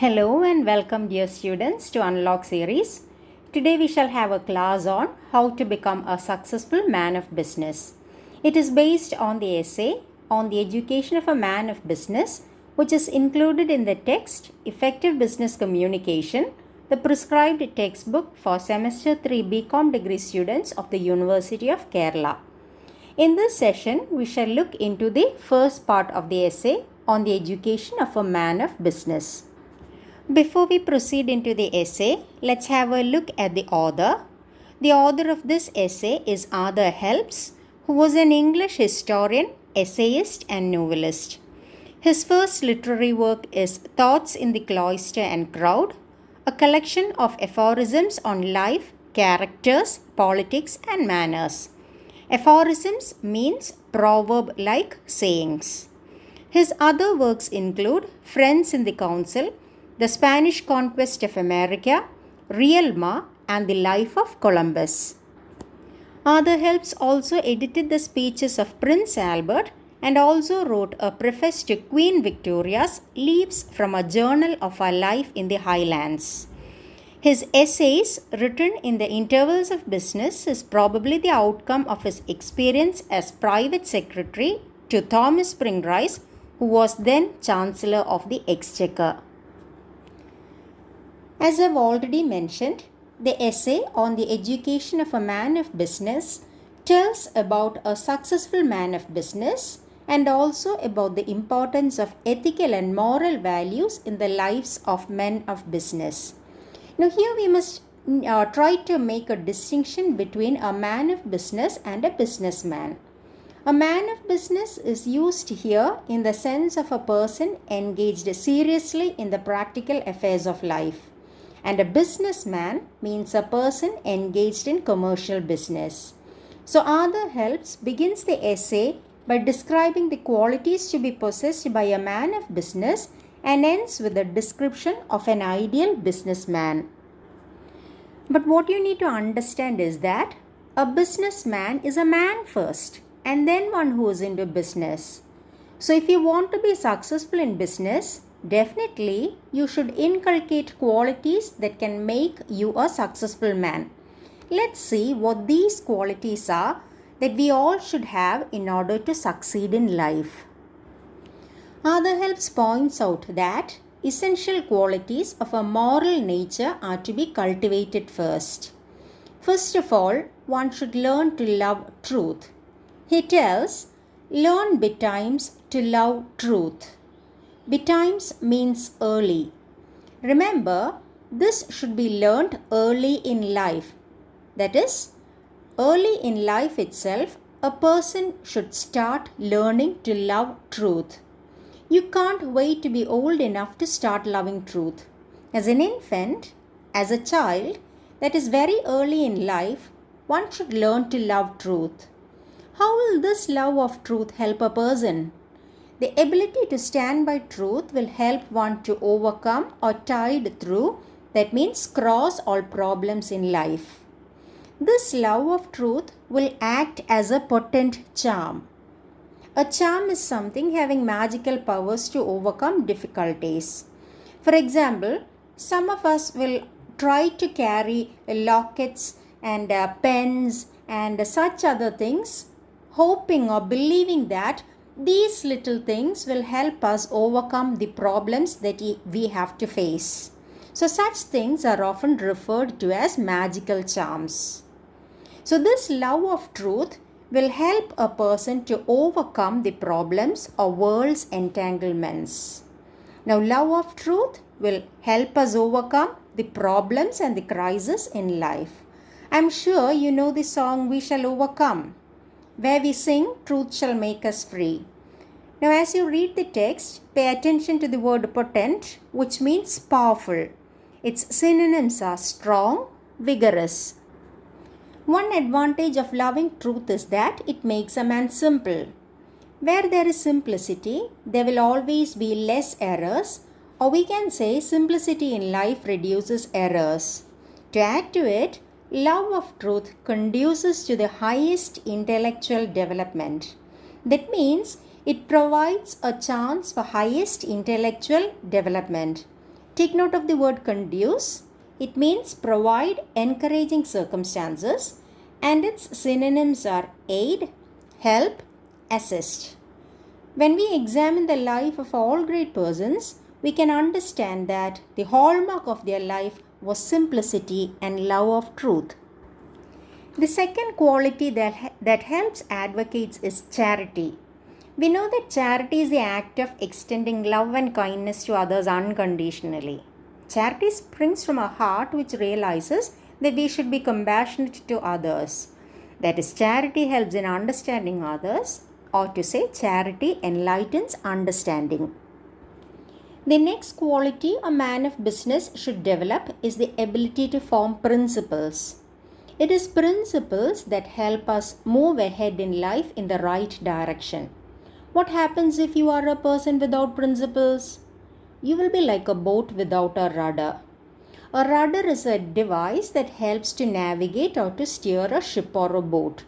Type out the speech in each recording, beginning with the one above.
Hello and welcome dear students to Unlock series. Today we shall have a class on how to become a successful man of business. It is based on the essay on the education of a man of business, which is included in the text Effective Business Communication, the prescribed textbook for semester 3 BCom degree students of the University of Kerala. In this session, we shall look into the first part of the essay on the education of a man of business. Before we proceed into the essay, let's have a look at the author. The author of this essay is Arthur Helps, who was an English historian, essayist, and novelist. His first literary work is Thoughts in the Cloister and Crowd, a collection of aphorisms on life, characters, politics, and manners. Aphorisms means proverb-like sayings. His other works include Friends in the Council, The Spanish Conquest of America, Realma, and The Life of Columbus. Arthur Helps also edited the speeches of Prince Albert and also wrote a preface to Queen Victoria's Leaves from a Journal of Her Life in the Highlands. His essays, written in the intervals of business, is probably the outcome of his experience as private secretary to Thomas Spring-Rice, who was then Chancellor of the Exchequer. As I've already mentioned, the essay on the education of a man of business tells about a successful man of business and also about the importance of ethical and moral values in the lives of men of business. Now here we must try to make a distinction between a man of business and a businessman. A man of business is used here in the sense of a person engaged seriously in the practical affairs of life. And a businessman means a person engaged in commercial business. So Arthur Helps begins the essay by describing the qualities to be possessed by a man of business and ends with a description of an ideal businessman. But what you need to understand is that a businessman is a man first and then one who is into business. So if you want to be successful in business, definitely you should inculcate qualities that can make you a successful man. Let's see what these qualities are that we all should have in order to succeed in life. Arthur Helps points out that essential qualities of a moral nature are to be cultivated first. First of all, one should learn to love truth. He tells, learn betimes to love truth. Betimes means early. Remember, this should be learned early in life. That is, early in life itself, a person should start learning to love truth. You can't wait to be old enough to start loving truth. As an infant, as a child, that is very early in life, one should learn to love truth. How will this love of truth help a person? The ability to stand by truth will help one to overcome or tide through, that means cross all problems in life. This love of truth will act as a potent charm. A charm is something having magical powers to overcome difficulties. For example, some of us will try to carry lockets and pens and such other things, hoping or believing that these little things will help us overcome the problems that we have to face. So such things are often referred to as magical charms. So this love of truth will help a person to overcome the problems of world's entanglements. Now love of truth will help us overcome the problems and the crises in life. I'm sure you know the song We Shall Overcome, where we sing, truth shall make us free. Now as you read the text, pay attention to the word potent, which means powerful. Its synonyms are strong, vigorous. One advantage of loving truth is that it makes a man simple. Where there is simplicity, there will always be less errors, or we can say simplicity in life reduces errors. To add to it, love of truth conduces to the highest intellectual development. That means it provides a chance for highest intellectual development. Take note of the word conduce. It means provide encouraging circumstances, and its synonyms are aid, help, assist. When we examine the life of all great persons, we can understand that the hallmark of their life was simplicity and love of truth. The second quality that helps advocates is charity. We know that charity is the act of extending love and kindness to others unconditionally. Charity springs from a heart which realizes that we should be compassionate to others. That is, charity helps in understanding others, or to say, charity enlightens understanding. The next quality a man of business should develop is the ability to form principles. It is principles that help us move ahead in life in the right direction. What happens if you are a person without principles? You will be like a boat without a rudder. A rudder is a device that helps to navigate or to steer a ship or a boat.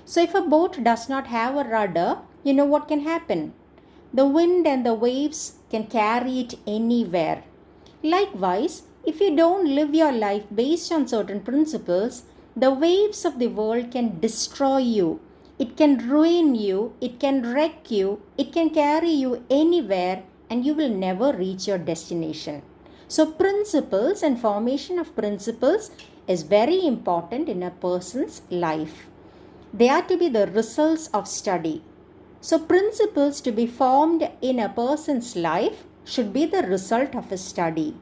So if a boat does not have a rudder, you know what can happen? The wind and the waves can carry it anywhere. Likewise, if you don't live your life based on certain principles, the waves of the world can destroy you. It can ruin you, it can wreck you, it can carry you anywhere, and you will never reach your destination. So principles and formation of principles is very important in a person's life. They are to be the results of study. So principles to be formed in a person's life should be the result of a study.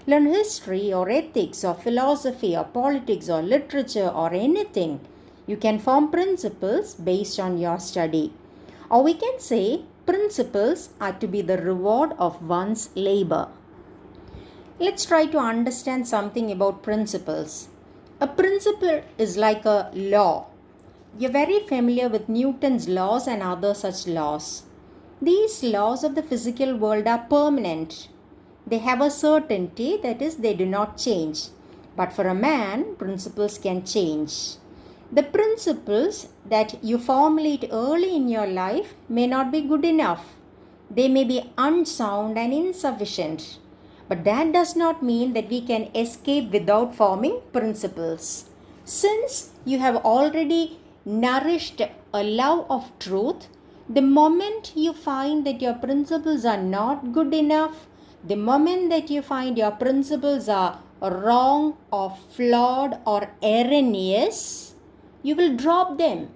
Learn history or ethics or philosophy or politics or literature or anything. You can form principles based on your study. Or we can say principles are to be the reward of one's labor. Let's try to understand something about principles. A principle is like a law. You're very familiar with Newton's laws and other such laws. These laws of the physical world are permanent. They have a certainty, that is, they do not change. But for a man, principles can change. The principles that you formulate early in your life may not be good enough. They may be unsound and insufficient. But that does not mean that we can escape without forming principles. Since you have already nourished a love of truth, the moment you find that your principles are not good enough, the moment that you find your principles are wrong or flawed or erroneous, you will drop them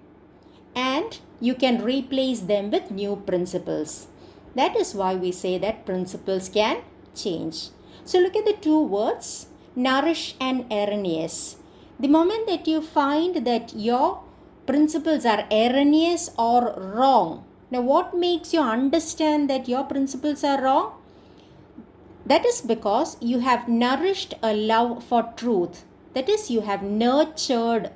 and you can replace them with new principles. That is why we say that principles can change. So look at the two words, nourish and erroneous. The moment that you find that your principles are erroneous or wrong, now what makes you understand that your principles are wrong? That is because you have nourished a love for truth. That is, you have nurtured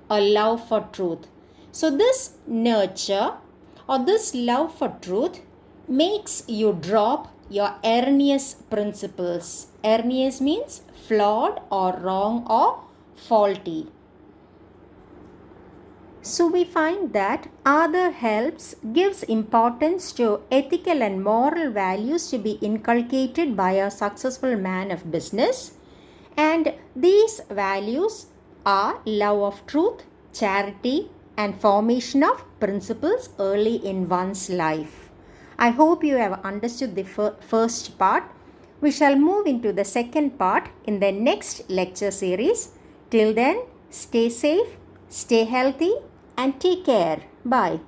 a love for truth. So this nurture or this love for truth makes you drop your erroneous principles. Erroneous means flawed or wrong or faulty. So we find that other helps gives importance to ethical and moral values to be inculcated by a successful man of business. And these values are love of truth, charity, and formation of principles early in one's life. I hope you have understood the first part. We shall move into the second part in the next lecture series. Till then, stay safe, stay healthy, and take care. Bye.